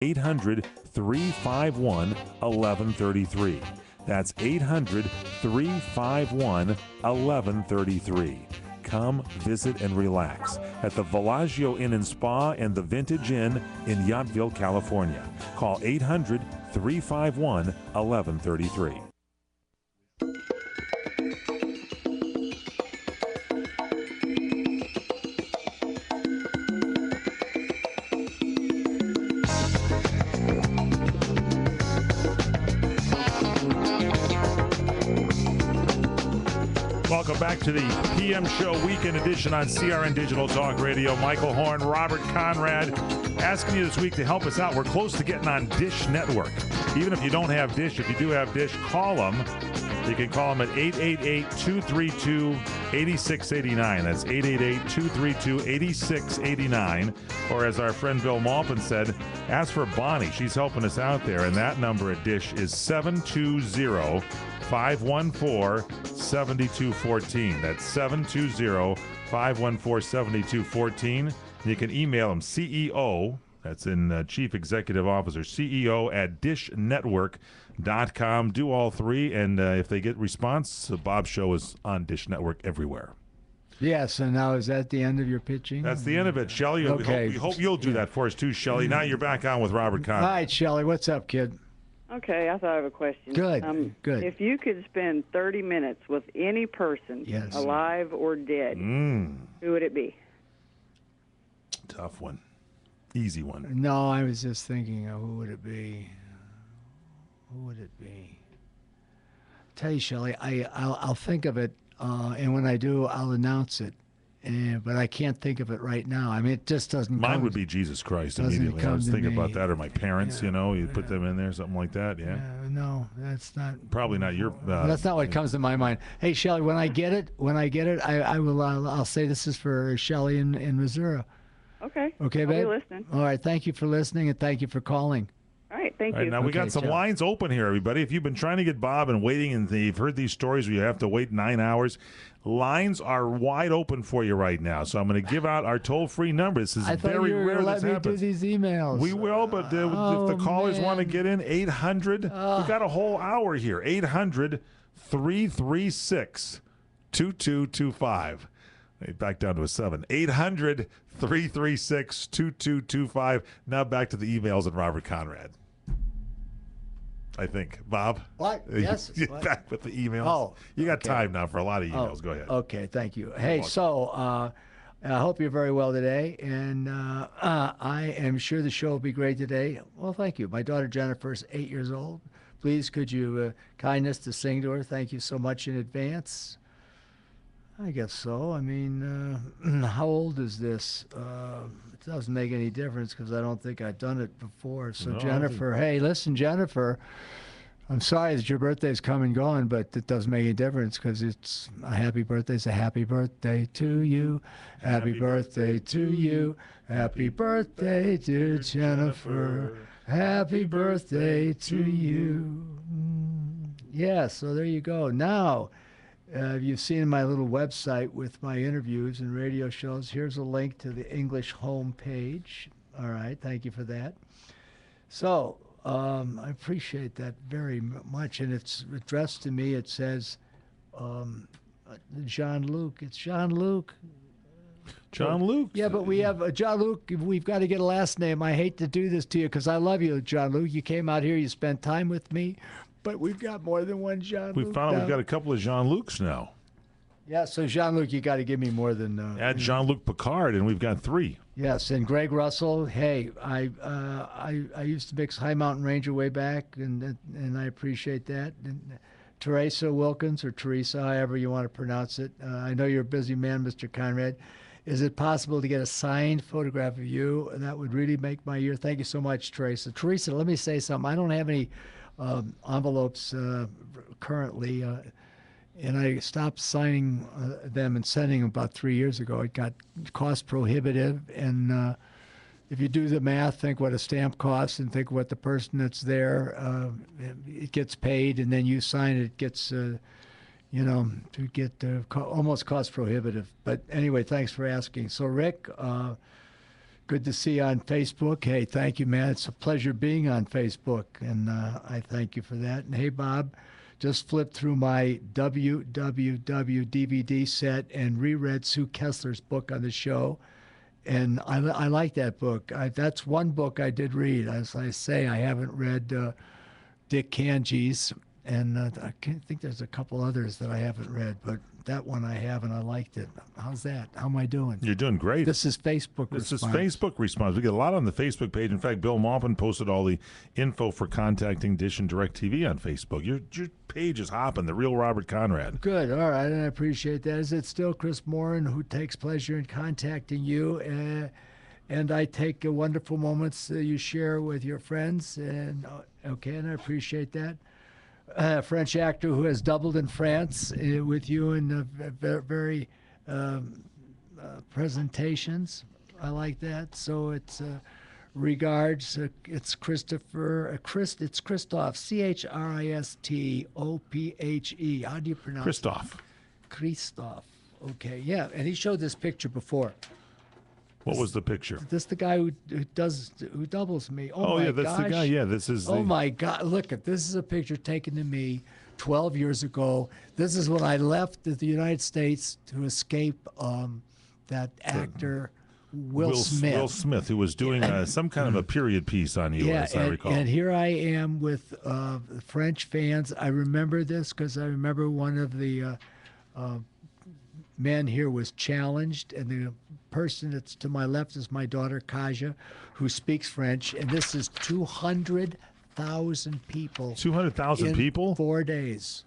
800-351-1133. That's 800-351-1133. Come visit and relax at the Villaggio Inn and Spa and the Vintage Inn in Yountville, California. Call 800-351-1133. Welcome back to the PM Show Weekend Edition on CRN Digital Talk Radio. Michael Horn, Robert Conrad, asking you this week to help us out. We're close to getting on Dish Network. Even if you don't have Dish, if you do have Dish, call them. You can call them at 888-232-8689. That's 888-232-8689. Or as our friend Bill Malpin said, ask for Bonnie. She's helping us out there. And that number at Dish is 720-514-7214. That's 720-514-7214. You can email them CEO, that's in Chief Executive Officer, CEO at dishnetwork.com. Do all three, and if they get response, Bob's show is on Dish Network everywhere. Yes, and now is that the end of your pitching? That's the end of it, Shelley. Okay. We hope you'll do that for us too, Shelley. Now you're back on with Robert Conrad. All right, Shelley, what's up, kid? Okay, I thought I have a question. Good, good. If you could spend 30 minutes with any person, yes, alive or dead, who would it be? Tough one. Easy one. No, I was just thinking, who would it be? Who would it be? Tell you, Shelley, I'll think of it, and when I do, I'll announce it. But I can't think of it right now. I mean, it just doesn't come. Mine would be Jesus Christ immediately. I was thinking about that, or my parents, you put them in there, something like that, no, that's not. Probably not your. That's not what comes to my mind. Hey, Shelley, when I get it, I'll say this is for Shelley in Missouri. Okay. Okay, babe? I'll be listening. All right, thank you for listening, and thank you for calling. All right, thank you. Now we got some lines open here, everybody. If you've been trying to get Bob and waiting, and you've heard these stories where you have to wait 9 hours, lines are wide open for you right now. So I'm going to give out our toll-free number. This is very rare this happens. Do these emails. We will, but if the callers want to get in, 800. We've got a whole hour here. 800-336-2225. Back down to a 7. 800-336-2225. Now back to the emails and Robert Conrad. I think. Bob? What? Yes. You're back with the emails. Oh. You got time now for a lot of emails. Go ahead. Okay, thank you. Hey, so I hope you're very well today, and I am sure the show will be great today. Well, thank you. My daughter Jennifer is 8 years old. Please, could you, kindness to sing to her. Thank you so much in advance. I guess so. I mean, how old is this? It doesn't make any difference because I don't think I've done it before. So, no, Jennifer, hey, listen, Jennifer, I'm sorry that your birthday's come and gone, but it doesn't make any difference because it's a happy birthday. It's a happy birthday to you. Happy birthday to you. Happy birthday, dear Jennifer. Happy birthday to you. Yeah, so there you go. Now, you've seen my little website with my interviews and radio shows. Here's a link to the English home page. All right, thank you for that. So I appreciate that very much, and it's addressed to me. It says, Jean-Luc. It's Jean-Luc. Jean-Luc. Yeah, but we have Jean-Luc. We've got to get a last name. I hate to do this to you because I love you, Jean-Luc. You came out here. You spent time with me. But we've got more than one Jean-Luc. We found out we've got a couple of Jean-Lucs now. Yeah, so Jean-Luc, you got to give me more than... Add Jean-Luc Picard, and we've got 3. Yes, and Greg Russell. Hey, I used to mix High Mountain Ranger way back, and I appreciate that. And Teresa Wilkins, or Teresa, however you want to pronounce it. I know you're a busy man, Mr. Conrad. Is it possible to get a signed photograph of you? That would really make my year. Thank you so much, Teresa. Teresa, let me say something. I don't have any... envelopes currently, and I stopped signing them and sending them about 3 years ago. It got cost prohibitive, and if you do the math, think what a stamp costs and think what the person that's there, it gets paid, and then you sign it, it gets, to get almost cost prohibitive. But anyway, thanks for asking. So Rick, Good to see you on Facebook. Hey, thank you, man. It's a pleasure being on Facebook, and I thank you for that. And hey, Bob, just flipped through my WWW DVD set and reread Sue Kessler's book on the show, and I like that book. That's one book I did read. As I say, I haven't read Dick Kanji's, and I think there's a couple others that I haven't read, but that one I have, and I liked it. How's that? How am I doing? You're doing great. This is Facebook This response. is Facebook response. We get a lot on the Facebook page. In fact, Bill Maupin posted all the info for contacting Dish and DirecTV on Facebook. Your page is hopping. The real Robert Conrad. Good. All right, and I appreciate that. Is it still Chris Morin who takes pleasure in contacting you? And I take wonderful moments that you share with your friends. And okay, and I appreciate that. French actor who has doubled in France with you in very presentations. I like that. So it's regards. It's Christopher. It's Christoph. Christophe. How do you pronounce Christoph. it? Christoph. Okay, yeah. And he showed this picture before. What was the picture? This the guy who doubles me. Oh my yeah, that's gosh. the guy. Yeah, this is. Oh my God! Look at this. Is a picture taken to me 12 years ago. This is when I left the United States to escape that actor Will Smith. Will Smith, who was doing some kind of a period piece on you, as I recall. And here I am with French fans. I remember this because I remember one of the men here was challenged, and the person that's to my left is my daughter Kaja, who speaks French, and this is 200,000 people. 200,000 people? 4 days.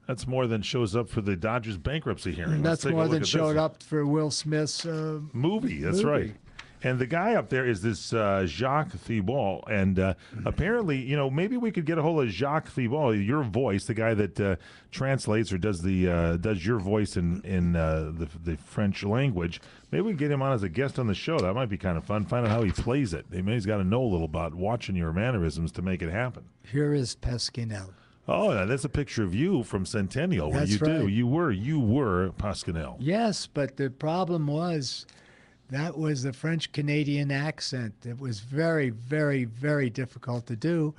That's more than shows up for the Dodgers bankruptcy hearing. That's more than showed up for Will Smith's movie. That's right. And the guy up there is this Jacques Thibault. And apparently, maybe we could get a hold of Jacques Thibault, your voice, the guy that translates or does your voice in the French language. Maybe we can get him on as a guest on the show. That might be kind of fun. Find out how he plays it. Maybe he's got to know a little about watching your mannerisms to make it happen. Here is Pasquinel. Oh, that's a picture of you from Centennial. That's right. You were Pasquinel. Yes, but the problem was that was the French-Canadian accent. It was very, very, very difficult to do.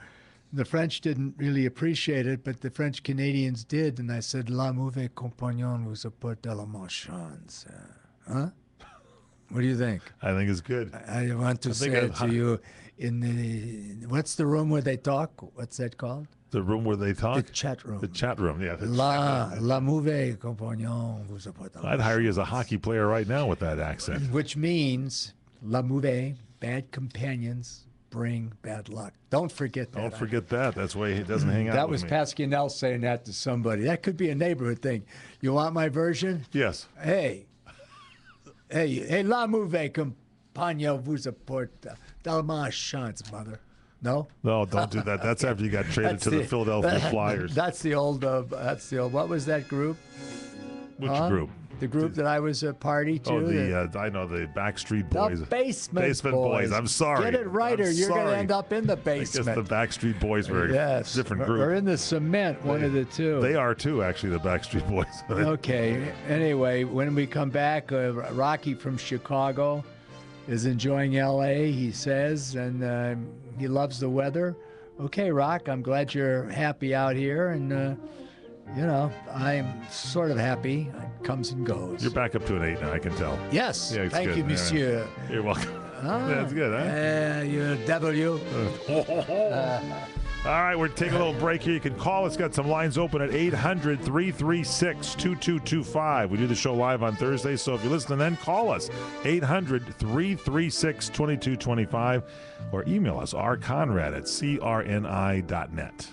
The French didn't really appreciate it, but the French-Canadians did. And I said, La mauvais compagnon vous apporte de la malchance. Huh? What do you think? I think it's good. I want to say it to you in the, what's the room where they talk? What's that called? The room where they talk? The chat room. The chat room, yeah. La mauvais compagnon vous apporte de la I'd hire you as a hockey player right now with that accent. Which means, la mauvais, bad companions bring bad luck. Don't forget that. Don't forget that. That's why he doesn't hang out That with was me. Pasquinel saying that to somebody. That could be a neighborhood thing. You want my version? Yes. Hey, la mauvais compagnon vous apporte de la malchance, mother. No? No, don't do that. That's after you got traded to the Philadelphia Flyers. That's the old, what was that group? Which group? The group that I was a party to. Oh, I know, the Backstreet Boys. The Basement Boys. I'm sorry. Get it right, or you're going to end up in the basement. I guess the Backstreet Boys were a different group. Or in the cement, one of the two. They are too, actually, the Backstreet Boys. Okay. Anyway, when we come back, Rocky from Chicago is enjoying L.A., he says, and he loves the weather. Okay, Rock, I'm glad you're happy out here, and I'm sort of happy. It comes and goes. You're back up to an 8 now, I can tell. Yes. Yeah, Thank you, monsieur. Yeah. You're welcome. That's good, huh? You W. All right, we're taking a little break here. You can call us. Got some lines open at 800-336-2225. We do the show live on Thursday, so if you're listening then, call us. 800-336-2225 or email us, rconrad@crni.net.